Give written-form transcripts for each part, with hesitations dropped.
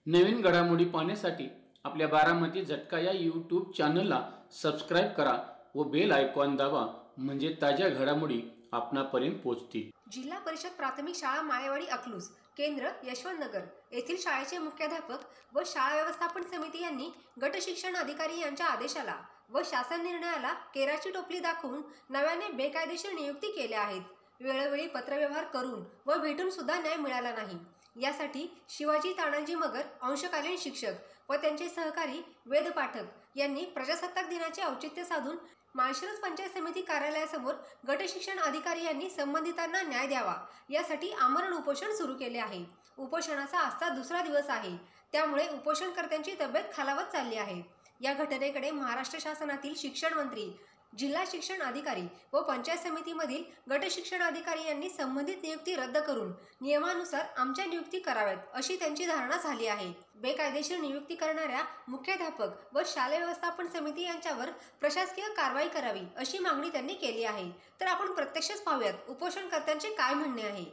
नवीन घडामोडी पाहण्यासाठी आपल्या बारामती झटका या यूट्यूब चॅनलला सबस्क्राईब करा व बेल आयकॉन दाबा, म्हणजे ताज्या घडामोडी आपणापर्यंत पोहोचतील। जिल्हा परिषद प्राथमिक शाळा माळेवाडी अकलूज केंद्र यशवंतनगर येथील शाळेचे मुख्याध्यापक व शाळा व्यवस्थापन समिती यांनी गट शिक्षण अधिकारी यांच्या आदेशाला व शासन निर्णयाला केराची टोपली दाखवून नव्याने बेकायदेशीर नियुक्ती केल्या आहेत। वेळोवेळी पत्रव्यवहार करून व भेटून सुद्धा न्याय मिळाला नाही। यासाठी शिवाजी तानाजी मगर अंशकालीन शिक्षक व त्यांचे सहकारी वेद पाठक यांनी प्रजासत्ताक दिनाचे औचित्य साधून माळशिरस पंचायत समिती कार्यालयासमोर गट शिक्षण अधिकारी यांनी संबंधितांना न्याय द्यावा यासाठी आमरण उपोषण सुरू केले आहे। उपोषणाचा आजचा दुसरा दिवस आहे, त्यामुळे उपोषणकर्त्यांची तब्येत खालावत चालली आहे। या घटनेकडे महाराष्ट्र शासनातील शिक्षण मंत्री, जिल्हा शिक्षण अधिकारी व पंचायत समितीमधील गट शिक्षण अधिकारी यांनी संबंधित नियुक्ती रद्द करून नियमानुसार आमच्या नियुक्ती कराव्यात अशी त्यांची धारणा झाली आहे। बेकायदेशीर नियुक्ती करणाऱ्या मुख्याध्यापक व शालेय व्यवस्थापन समिती यांच्यावर प्रशासकीय कारवाई करावी अशी मागणी त्यांनी केली आहे। तर आपण प्रत्यक्षच पाहूयात उपोषणकर्त्यांचे काय म्हणणे आहे।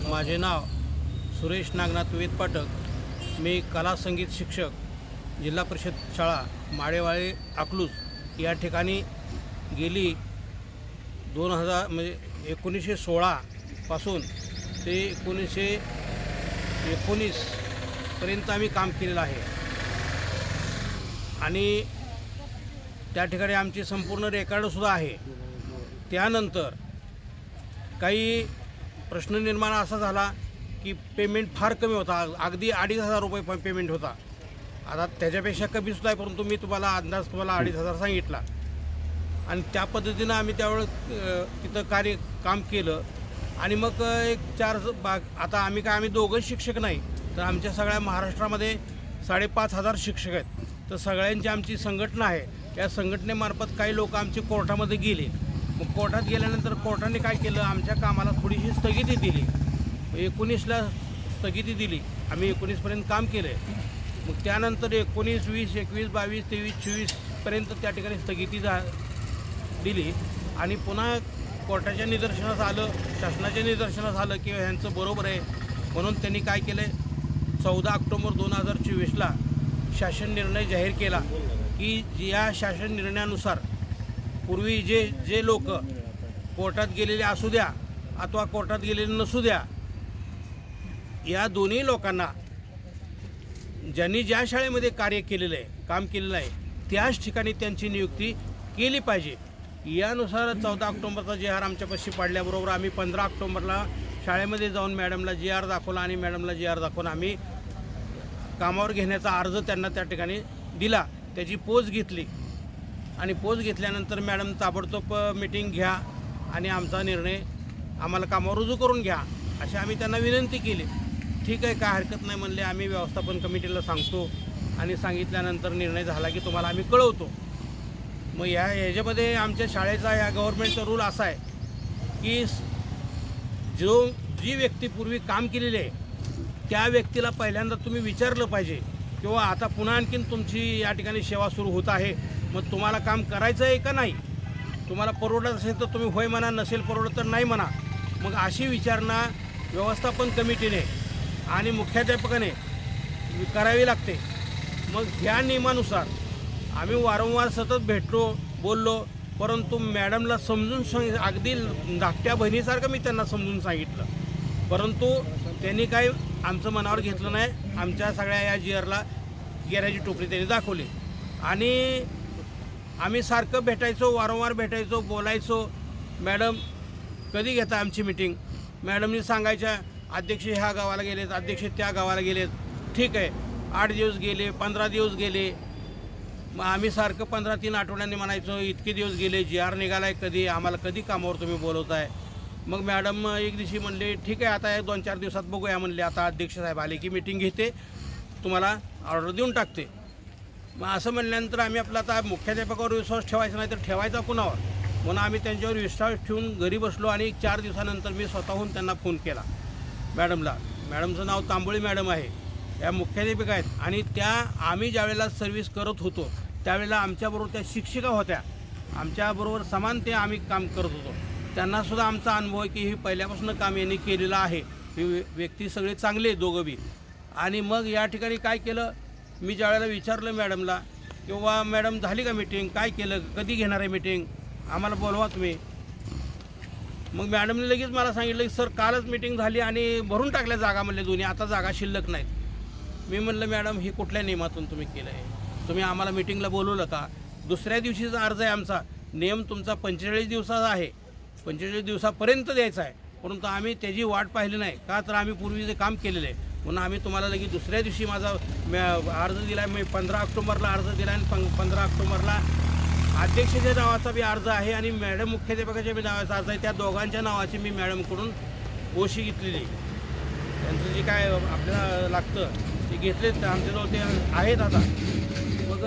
माझे नाव सुरेश नागनाथ वेद पाठक, मी कला संगीत शिक्षक, जिल्हा परिषद शाळा माळेवाडी अकलूज या ठिकाणी गेली 1916 पासून ते 1919 पर्यंत आम्ही काम केलेलं आहे आणि त्या ठिकाणी आमची संपूर्ण रेकॉर्डसुद्धा आहे। त्यानंतर काही प्रश्न निर्माण असा झाला की पेमेंट फार कमी होता, अगदी 2,500 रुपये पेमेंट होता। आता त्याच्यापेक्षा कमीसुद्धा आहे, परंतु मी तुम्हाला 2,500 सांगितला आणि त्या पद्धतीनं आम्ही त्यावेळेस तिथं काम केलं। आणि मग एक 4 आता आम्ही दोघंच शिक्षक नाही, तर आमच्या सगळ्या महाराष्ट्रामध्ये 5,500 शिक्षक आहेत। तर सगळ्यांची आमची संघटना आहे, या संघटनेमार्फत काही लोक आमचे कोर्टामध्ये गेले। मग कोर्टात गेल्यानंतर कोर्टाने काय केलं, आमच्या कामाला थोडीशी स्थगिती दिली। 19ला स्थगिती दिली, आम्ही 19पर्यंत काम केलं। मग त्यानंतर 19, 20, 21, 22, 23, 24पर्यंत त्या ठिकाणी स्थगिती दिली आणि पुन्हा कोर्टाच्या निदर्शनास आलं, शासनाच्या निदर्शनास आलं की ह्यांचं बरोबर आहे। म्हणून त्यांनी काय केलं, 14 ऑक्टोबर 2024ला शासन निर्णय जाहीर केला की या शासन निर्णयानुसार पूर्वी जे लोक कोर्टात गेलेले असू द्या अथवा कोर्टात गेलेले नसू द्या, या दोन्ही लोकांना ज्यांनी ज्या शाळेमध्ये कार्य केलेलं आहे, काम केलेलं आहे, त्याच ठिकाणी त्यांची नियुक्ती केली पाहिजे। यानुसार 14 ऑक्टोबरचा GR आमच्यापाशी पाडल्याबरोबर आम्ही 15 ऑक्टोबरला शाळेमध्ये जाऊन मॅडमला GR दाखवला आणि मॅडमला GR दाखवून आम्ही कामावर घेण्याचा अर्ज त्यांना त्या ठिकाणी दिला, त्याची पोच घेतली आणि पोच घेतल्यानंतर मॅडम ताबडतोब मीटिंग घ्या आणि आमचा निर्णय आम्हाला कामावर रुजू करून घ्या अशी आम्ही त्यांना विनंती केली। ठीक आहे, काय हरकत नाही म्हणले, आम्ही व्यवस्थापन कमिटीला सांगतो आणि सांगितल्यानंतर निर्णय झाला की तुम्हाला आम्ही कळवतो। मग ह्याच्यामध्ये आमच्या शाळेचा या गव्हर्नमेंटचा रूल असा आहे की जी व्यक्ती पूर्वी काम केलेली आहे त्या व्यक्तीला पहिल्यांदा तुम्ही विचारलं पाहिजे किंवा आता पुन्हा आणखीन तुमची या ठिकाणी सेवा सुरू होत आहे, मग तुम्हाला काम करायचं आहे का नाही, तुम्हाला परवडत असेल तर तुम्ही होय म्हणा, नसेल परवडत तर नाही म्हणा। मग अशी विचारणा व्यवस्थापन कमिटीने आणि मुख्याध्यापकाने करावी लागते। मग ह्या नियमानुसार आम्ही वारंवार सतत भेटलो, बोललो, परंतु मॅडमला समजून अगदी धाकट्या बहिणीसारखं मी त्यांना समजून सांगितलं, परंतु त्यांनी काही आमचं मनावर घेतलं नाही। आमच्या सगळ्या या GRला गेराची टोपली त्यांनी दाखवली आणि आम्ही सारखं भेटायचो, वारंवार भेटायचो, बोलायचो। मॅडम कधी घेता आमची मीटिंग, मॅडमनी सांगायच्या अध्यक्ष ह्या गावाला गेलेत, अध्यक्ष त्या गावाला गेलेत। ठीक आहे, 8 दिवस गेले, 15 दिवस गेले, मग आम्ही सारखं 15-3 आठवड्यांनी म्हणायचो इतके दिवस गेले, GR निघाला आहे कधी, आम्हाला कधी कामावर तुम्ही बोलवताय। मग मॅडम एक दिवशी म्हणले ठीक आहे, आता 2-4 दिवसात बघूया म्हणले, आता अध्यक्ष साहेब आले की मीटिंग घेते, तुम्हाला ऑर्डर देऊन टाकते। मग असं म्हणल्यानंतर आम्ही आपला आता मुख्याध्यापकावर विश्वास ठेवायचा नाही तर ठेवायचा कुणावर, म्हणून आम्ही त्यांच्यावर विश्वास ठेवून घरी बसलो आणि 4 दिवसानंतर मी स्वतःहून त्यांना फोन केला मॅडमला। मॅडमचं नाव तांबोळी मॅडम आहे, या मुख्याध्यापिका आहेत आणि त्या आम्ही ज्यावेळेला सर्व्हिस करत होतो त्यावेळेला आमच्याबरोबर त्या शिक्षिका होत्या, आमच्याबरोबर समान ते आम्ही काम करत होतो। त्यांनासुद्धा आमचा अनुभव आहे की ही पहिल्यापासून काम यांनी केलेलं आहे, ही व्यक्ती सगळे चांगले दोघं बी। आणि मग या ठिकाणी काय केलं, मी ज्यावेळेला विचारलं मॅडमला किंवा मॅडम झाली का मीटिंग, काय केलं, कधी घेणार आहे मीटिंग, आम्हाला बोलवा तुम्ही. मग मॅडमने लगेच मला सांगितलं की सर कालच मीटिंग झाली आणि भरून टाकल्या जागा म्हणले दोन्ही, आता जागा शिल्लक नाहीत. मी म्हणलं मॅडम ही कुठल्या नियमातून तुम्ही केलं आहे, तुम्ही आम्हाला मीटिंगला बोलवलं का? दुसऱ्या दिवशीचा अर्ज आहे आमचा, नियम तुमचा 45 दिवसाचा आहे, 45 दिवसापर्यंत द्यायचा आहे, परंतु आम्ही त्याची वाट पाहिली नाही का, तर आम्ही पूर्वी जे काम केलेलं आहे म्हणून आम्ही तुम्हाला लगेच दुसऱ्या दिवशी माझा अर्ज दिला आहे. मी 15 ऑक्टोबरला अर्ज दिला आणि 15 ऑक्टोबरला अध्यक्षाच्या नावाचा बी अर्ज आहे आणि मॅडम मुख्याध्यापकाच्या बी नावाचा अर्ज आहे. त्या दोघांच्या नावाची मी मॅडमकडून गोशी घेतलेली, त्यांचं जे काय आपल्याला लागतं ते घेतले, आमच्याजवळ ते आहेत आता. मग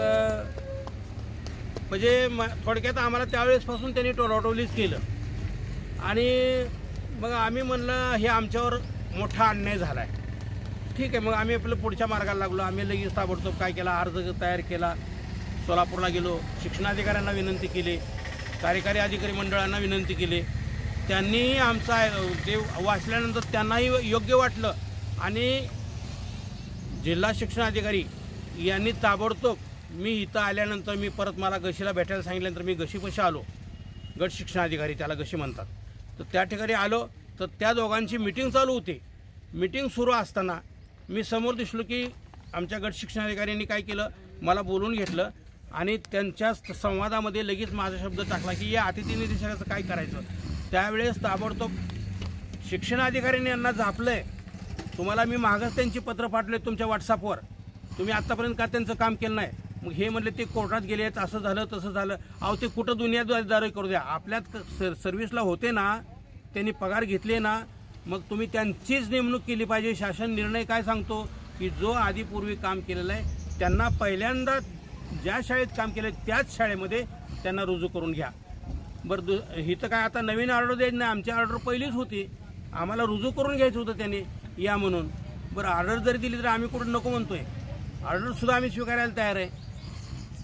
म्हणजे थोडक्यात आम्हाला त्यावेळेसपासून त्यांनी टोलाटोलीच केलं आणि मग आम्ही म्हणलं हे आमच्यावर मोठा अन्याय झाला आहे. ठीक आहे, मग आम्ही आपलं पुढच्या मार्गाला लागलो. आम्ही लगेच ताबडतोब काय केला, अर्ज तयार केला, सोलापूरला गेलो, शिक्षणाधिकाऱ्यांना विनंती केली, कार्यकारी अधिकारी मंडळांना विनंती केली. त्यांनीही आमचा ते वाचल्यानंतर त्यांनाही योग्य वाटलं आणि जिल्हा शिक्षणाधिकारी यांनी ताबडतोब मी इथं आल्यानंतर मी परत मला गशीला भेटायला सांगितल्यानंतर मी गशीपाशी आलो. गट शिक्षणाधिकारी त्याला गशी म्हणतात. तर त्या ठिकाणी आलो तर त्या दोघांची मीटिंग चालू होती. मीटिंग सुरू असताना मी समोर दिसलो की आमच्या गट शिक्षणाधिकाऱ्यांनी काय केलं, मला बोलून घेतलं आणि त्यांच्या संवादामध्ये लगेच माझा शब्द टाकला की या अतिथी निरीक्षकाचं काय करायचं. त्यावेळेस ताबडतोब शिक्षणाधिकाऱ्यांनी यांना झापलंय, तुम्हाला मी मागच त्यांची पत्र पाठवले तुमच्या व्हॉट्सअपवर, तुम्ही आत्तापर्यंत का त्यांचं काम केलं नाही. मग हे म्हणले ते कोर्टात गेले, असं झालं तसं झालं. अहो ते कुठं दुनियादारी करू द्या, आपल्यात सर्व्हिसला होते ना, त्यांनी पगार घेतले ना, मग तुम्ही त्यांचीच नेमणूक केली पाहिजे. शासन निर्णय काय सांगतो की जो आधीपूर्वी काम केलेलं आहे त्यांना पहिल्यांदा ज्या शाळेत काम केलं त्याच शाळेमध्ये त्यांना रुजू करून घ्या. बरं इथं काय आता नवीन ऑर्डर द्यायची नाही, आमची ऑर्डर पहिलीच होती, आम्हाला रुजू करून घ्यायचं होतं त्यांनी या म्हणून. बरं ऑर्डर जरी दिली तर आम्ही कुठं नको म्हणतोय, ऑर्डरसुद्धा आम्ही स्वीकारायला तयार आहे.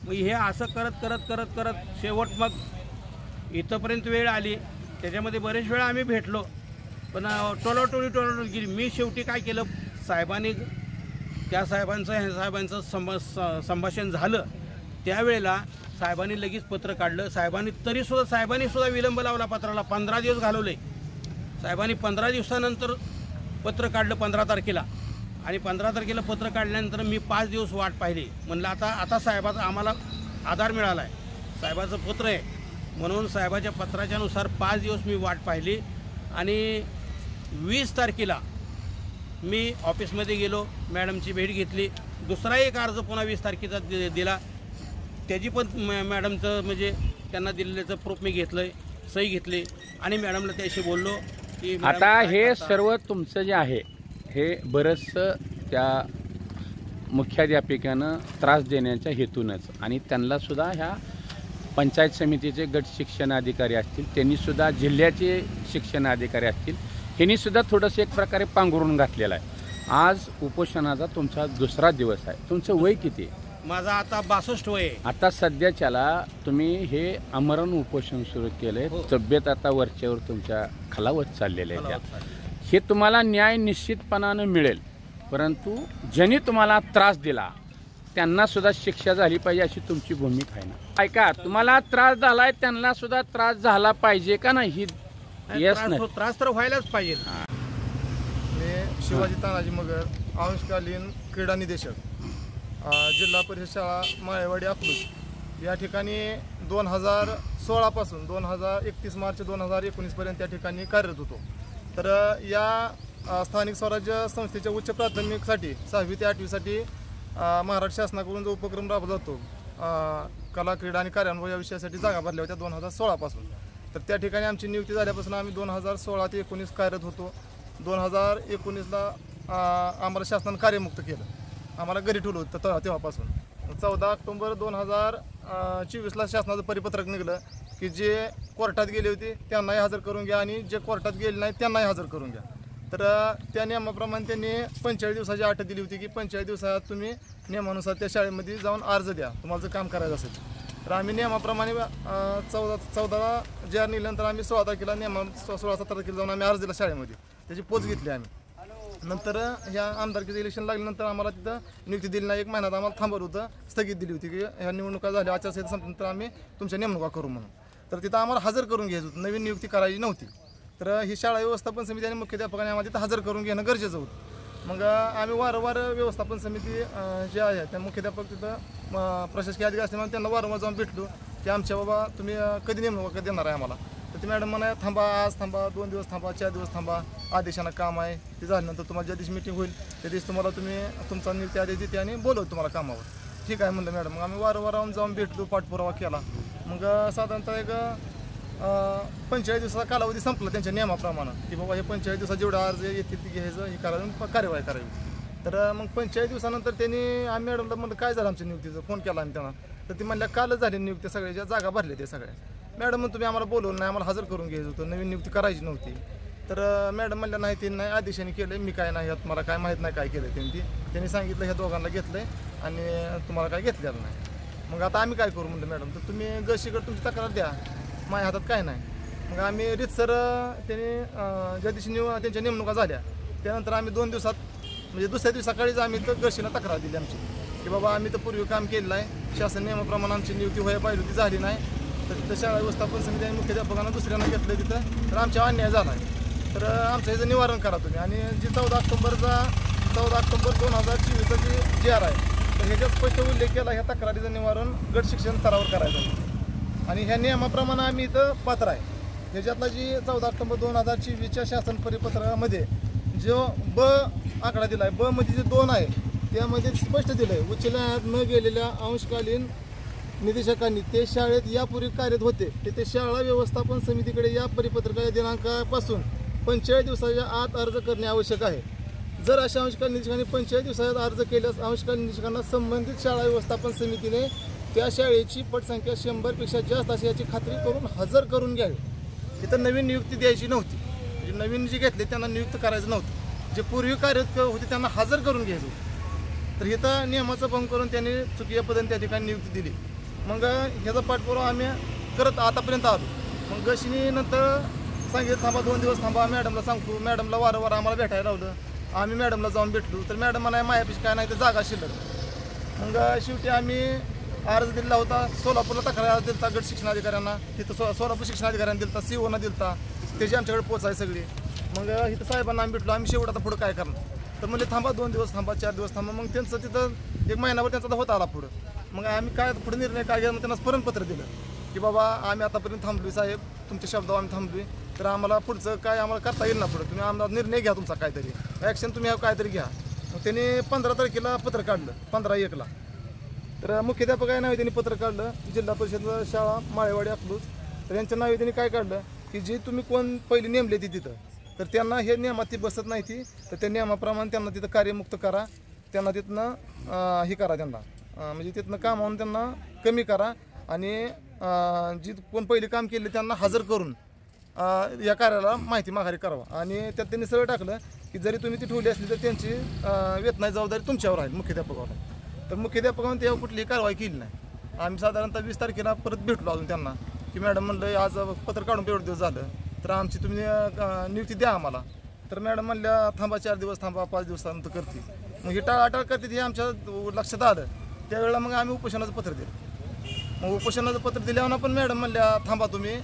मग हे असं करत करत करत करत शेवट मग इथंपर्यंत वेळ आली. त्याच्यामध्ये बरेच वेळा आम्ही भेटलो पण टोलाटोली गेली. मी शेवटी काय केलं, साहेबांनी त्या साहेबांचं संभाषण झालं त्यावेळेला साहेबांनी लगेच पत्र काढलं. साहेबांनी सुद्धा विलंब लावला पत्राला, 15 दिवस घालवले. साहेबांनी 15 दिवसानंतर पत्र काढलं 15 तारखेला आणि 15 तारखेला पत्र काढल्यानंतर मी 5 दिवस वाट पाहिली. म्हणलं आता साहेबाचा आम्हाला आधार मिळाला आहे, साहेबाचं पत्र आहे म्हणून साहेबाच्या पत्राच्यानुसार 5 दिवस मी वाट पाहिली आणि 20 तारखेला मी ऑफिसमध्ये गेलो, मॅडमची भेट घेतली. दुसरा एक अर्ज पुन्हा 20 तारखेचा दिला, त्याची पण मॅडमचं म्हणजे त्यांना दिलेल्याचं प्रूफ मी घेतलं, सही घेतली आणि मॅडमला त्याशी बोललो की आता हे सर्व तुमचं जे आहे हे बरंचसं त्या मुख्याध्यापिकानं त्रास देण्याच्या हेतूनच आणि त्यांनासुद्धा ह्या पंचायत समितीचे गट शिक्षणाधिकारी असतील, त्यांनीसुद्धा जिल्ह्याचे शिक्षणाधिकारी असतील, ह्यांनीसुद्धा थोडंसं एक प्रकारे पांघरून घातलेलं आहे. आज उपोषणाचा तुमचा दुसरा दिवस आहे. तुमचं वय किती आहे? माझा आता 62 वय आहे. आता सध्याच्याला तुम्ही हे आमरण उपोषण सुरू केलंय, तब्येत आता वरच्यावर तुमच्या खालावत चाललेलं आहे. हे तुम्हाला न्याय निश्चितपणानं मिळेल, परंतु ज्यांनी तुम्हाला त्रास दिला त्यांना सुद्धा शिक्षा झाली पाहिजे अशी तुमची भूमिका आहे ना. ऐका, तुम्हाला त्रास झालाय त्यांना सुद्धा त्रास झाला पाहिजे का नाही? ही त्रास तर व्हायलाच पाहिजे. मी शिवाजी तानाजी मगर, अंशकालीन क्रीडा निदेशक, जिल्हा परिषद शाळा माळेवाडी अकलूज या ठिकाणी 2016 पासून 31 मार्च 2019 पर्यंत त्या ठिकाणी कार्यरत होतो. तर या स्थानिक स्वराज्य संस्थेच्या उच्च प्राथमिकसाठी 6वी ते 8वीसाठी महाराष्ट्र शासनाकडून जो उपक्रम राबवला जातो कला क्रीडा आणि कार्यानुभव या विषयासाठी जागा भरल्या होत्या 2016 पासून. तर त्या ठिकाणी आमची नियुक्ती झाल्यापासून आम्ही 2016 ते 19 कार्यरत होतो. 2019ला आम्हाला शासनानं कार्यमुक्त केलं, आम्हाला घरी ठेवलं होतं तेव्हापासून. 14 ऑक्टोबर 2024ला शासनाचं परिपत्रक निघालं की जे कोर्टात गेले होते त्यांनाही हजर करून घ्या आणि जे कोर्टात गेले नाही त्यांनाही हजर करून घ्या. तर त्या नियमाप्रमाणे त्यांनी 45 दिवसाची अट दिली होती की 45 दिवसात तुम्ही नियमानुसार त्या शाळेमध्ये जाऊन अर्ज द्या तुम्हाला जर काम करायचं असेल. तर आम्ही नियमाप्रमाणे 14 जे निघाल्यानंतर आम्ही 16 तारखेला 16-17 तारखेला जाऊन आम्ही अर्ज दिला शाळेमध्ये, त्याची पोच घेतली आम्ही. नंतर ह्या आमदारकीचं इलेक्शन लागल्यानंतर आम्हाला तिथं नियुक्ती दिली नाही. 1 महिन्यात आम्हाला थांबवलं होतं, स्थगित दिली होती की ह्या निवडणुका झाल्या, आचारसंहिता संपल्यानंतर आम्ही तुमच्या नेमणुका करू म्हणून. तर तिथं आम्हाला हजर करून घ्यायचं होतं, नवीन नियुक्ती करायची नव्हती. तर ही शाळा व्यवस्थापन समिती आणि मुख्याध्यापकाने आम्हाला तिथं हजर करून घेणं गरजेचं होतं. मग आम्ही वारंवार व्यवस्थापन समिती जे आहे त्या मुख्याध्यापक तिथं प्रशासकीय अधिकारी असल्यामुळे त्यांना वारंवार जाऊन भेटलो की आमच्या बाबा तुम्ही कधी नेमणुका कधी देणार आहे आम्हाला. तर ती मॅडम म्हणा थांबा, आज थांबा, 2 दिवस थांबा, 4 दिवस थांबा, आदेशानं काम आहे, ते झाल्यानंतर तुम्हाला ज्या दिवशी मीटिंग होईल त्या दिवशी तुम्हाला तुमचा नियुक्ती आदेश देते आणि बोलवतो तुम्हाला कामावर. ठीक आहे म्हणलं मॅडम. मग आम्ही वारंवार जाऊन भेटलो, पाठपुरावा केला. मग साधारणतः एक 45 दिवसाचा कालावधी संपला त्यांच्या नियमाप्रमाणे की बाबा हे 45 दिवसात जेवढे अर्ज येतील ते घ्यायचं, हे करायचं, कार्यवाही करावी. तर मग 45 दिवसानंतर त्यांनी आम्ही मॅडमला म्हणलं काय झालं आमच्या नियुक्तीचं, फोन केला आम्ही त्यांना. तर ती म्हणल्या कालच झाली नियुक्ती, सगळ्याच्या जागा भरल्या ते सगळ्या. मॅडम तुम्ही आम्हाला बोलवलं नाही, आम्हाला हजर करून घ्यायचं होतं, नवीन नियुक्ती करायची नव्हती. तर मॅडम म्हणल्या नाही, ते नाही आदेशाने केलं, मी काय नाही, मला काय माहीत नाही काय केलं त्यांनी सांगितलं ह्या दोघांना घेतलंय आणि तुम्हाला काय घेतलेलं नाही. मग आता आम्ही काय करू म्हणलं मॅडम, तर तुम्ही गशीकडे तुमची तक्रार द्या, माझ्या हातात काय नाही. मग आम्ही रीतसर त्यांनी ज्या दिवशी त्यांच्या नेमणुका झाल्या त्यानंतर आम्ही 2 दिवसात म्हणजे दुसऱ्या दिवशी सकाळीच आम्ही तर गशीला तक्रार दिली आमची की बाबा आम्ही तर पूर्वी काम केलेलं आहे, शासन नियमाप्रमाणे आमची नियुक्ती व्हायला पाहिजे होती, झाली नाही. तर तिथं शाळा व्यवस्थापन समिती आणि मुख्याध्यापकांना दुसऱ्यांना घेतलं तिथं, तर आमच्या अन्याय झाला आहे. तर आमचं ह्याचं निवारण करा तुम्ही. आणि जी 14 ऑक्टोबर 2024चा जी GR आहे तर ह्याच्यात स्पष्ट उल्लेख केला ह्या तक्रारीचं निवारण गट शिक्षण स्तरावर करायचं आहे आणि ह्या नियमाप्रमाणे आम्ही इथं पात्र आहे. ह्याच्यातला जी 14 ऑक्टोबर 2024च्या शासन परिपत्रकामध्ये जो ब आकडा दिला आहे, ब मध्ये जे 2 आहे त्यामध्ये स्पष्ट दिलं आहे उच्च न्यायालयात न गेलेल्या अंशकालीन निदेशकांनी ते शाळेत यापूर्वी कार्यरत होते ते शाळा व्यवस्थापन समितीकडे या परिपत्रकाच्या दिनांकापासून 45 दिवसाच्या आत अर्ज करणे आवश्यक आहे. जर अशा अंशकालीन निदेशकांनी 45 दिवसात अर्ज केल्यास अंशकालीन निदेशकांना संबंधित शाळा व्यवस्थापन समितीने त्या शाळेची पटसंख्या 100पेक्षा जास्त अशी याची खात्री करून हजर करून घ्यावी. इथं नवीन नियुक्ती द्यायची नव्हती, म्हणजे नवीन जे घेतले त्यांना नियुक्त करायचं नव्हतं, जे पूर्वी कार्यरत होते त्यांना हजर करून घ्यायचं होतं. तर इथं नियमाचा भंग करून त्यांनी चुकीच्या पद्धतीने त्या ठिकाणी नियुक्ती दिली. मग ह्याचा पाठपुरावा आम्ही करत आतापर्यंत आलो. मग गशीने नंतर सांगितलं थांबा, 2 दिवस थांबा, मॅडमला सांगतो. मॅडमला वारंवार आम्हाला भेटायला लावलं, आम्ही मॅडमला जाऊन भेटलो. तर मॅडम म्हणा मायापेक्षा काय नाही, तर जागा शिल्लक. मग शेवटी आम्ही अर्ज दिला होता, सोलापूरला तक्रार अर्ज दिला गट शिक्षणाधिकाऱ्यांना, तिथं सोलापूर शिक्षणाधिकाऱ्यांना दिलता, COना दिलता, त्याची आमच्याकडे पोच आहे सगळी. मग इथं साहेबांना आम्ही भेटलो, आम्ही शेवट आता पुढं काय करणार. तर म्हणजे थांबा, 2 दिवस थांबा, 4 दिवस थांबा. मग त्यांचं तिथं 1 महिनाभर त्यांचा होत आला पुढं. मग आम्ही काय पुढे निर्णय काय घ्या, मग त्यांना स्मरणपत्र दिलं की बाबा आम्ही आतापर्यंत थांबलोय साहेब, तुमच्या शब्दावर आम्ही थांबलोय, तर आम्हाला पुढचं काय आम्हाला करता येईल ना पुढं, तुम्ही आम्हाला निर्णय घ्या तुमचा काहीतरी, ॲक्शन तुम्ही काहीतरी घ्या. मग त्यांनी 15 तारखेला पत्र काढलं, 15/1ला. तर मुख्याध्यापक नावे त्यांनी पत्र काढलं, जिल्हा परिषद शाळा माळेवाडी अकलूज. तर यांच्या नावे त्यांनी काय काढलं की जे तुम्ही कोण पहिली नेमले ती तिथं, तर त्यांना हे नियमात ती बसत नाही ती, तर त्या नियमाप्रमाणे त्यांना तिथं कार्यमुक्त करा, त्यांना तिथनं हे करा, त्यांना म्हणजे तिथनं कामावून त्यांना कमी करा आणि जी कोण पहिली काम केले त्यांना हजर करून या कार्याला माहिती माघारी करावा. आणि त्यात त्यांनी सगळं टाकलं की जरी तुम्ही ती ठेवली असली तर त्यांची वेतनाची जबाबदारी तुमच्यावर आहे, मुख्याध्यापकावर आहे. तर मुख्याध्यापकाने तेव्हा कुठलीही कारवाई केली नाही. आम्ही साधारणतः 20 तारखेला परत भेटलो अजून त्यांना की मॅडम म्हणलं आज पत्र काढून एवढे दिवस झालं, तर आमची तुम्ही नियुक्ती द्या आम्हाला. तर मॅडम म्हणल्या थांबा, 4 दिवस थांबा, 5 दिवसानंतर करते. मग ही टाळाटाळ करते हे आमच्या लक्षात आलं. त्यावेळेला मग आम्ही उपोषणाचं पत्र दिलं. मग उपोषणाचं पत्र दिल्यावर पण मॅडम म्हणल्या थांबा, तुम्ही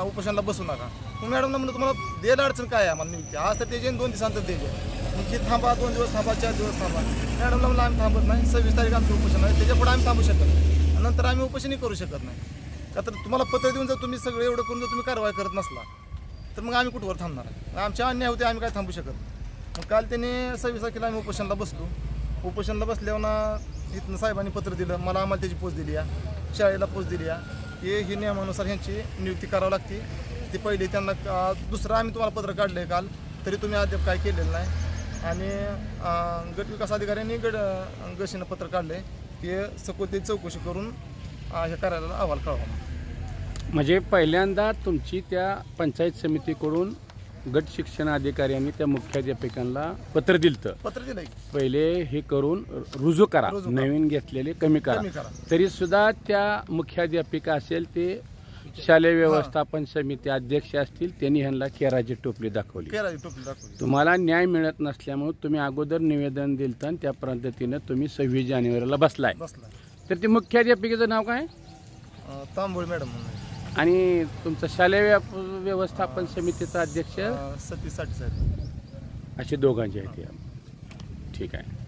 उपोषणाला बसू नका. मग मॅडमला म्हणलं तुम्हाला द्यायला अडचण काय आहे आम्हाला नियुक्ती, आज तर द्यायचे 2 दिवसानंतर द्यायचे. मग ही थांबा, 2 दिवस थांबा, 4 दिवस थांबा. मॅडमला म्हणलं आम्ही थांबत नाही, 26 तारीख आमचं उपोषण आहे, त्याच्यापुढे आम्ही थांबू शकत नाही, नंतर आम्ही उपोषणही करू शकत नाही. का तर तुम्हाला पत्र देऊन जर तुम्ही सगळं एवढं करून जर तुम्ही कारवाई करत नसला तर मग आम्ही कुठवर थांबणार आहे, आमच्या अन्याय होते, आम्ही काय थांबू शकत. मग काल त्यांनी 26 तारखेला आम्ही उपोषणाला बसलो. उपोषणाला बसल्यावर इथनं साहेबांनी पत्र दिलं, मला आम्हाला त्याची पोच दिली आहे, शाळेला पोच दिली आहे की ही नियमानुसार ह्यांची नियुक्ती करावी लागते. ती पहिली त्यांना दुसरं आम्ही तुम्हाला पत्र काढलं आहे काल, तरी तुम्ही अद्याप काय केलेलं नाही. आणि गट विकास अधिकाऱ्यांनी गशीनं पत्र काढलं आहे की सखोल चौकशी करून ह्या कार्यालयाला अहवाल कळवा. म्हणजे पहिल्यांदा तुमची त्या पंचायत समितीकडून गट शिक्षण अधिकाऱ्यांनी त्या मुख्याध्यापकांना पत्र दिलं, पहिले हे करून रुजू करा, नवीन घेतलेले कमी करा. तरी सुद्धा त्या मुख्याध्यापिका असेल ते शालेय व्यवस्थापन समिती अध्यक्ष असतील त्यांनी ह्यांना केराची टोपली दाखवली. केराची टोपली दाखवली. तुम्हाला न्याय मिळत नसल्यामुळे तुम्ही अगोदर निवेदन दिलं आणि त्या पद्धतीनं तुम्ही 26 जानेवारीला बसलाय. बसला. तर ती मुख्याध्यापिकेचं नाव काय तांबोळी मॅडम म्हणून आणि तुमचं शालेय व्यवस्थापन समितीचा अध्यक्ष सतीश साठे साहेब असे दोघांचे आहेत. ठीक आहे.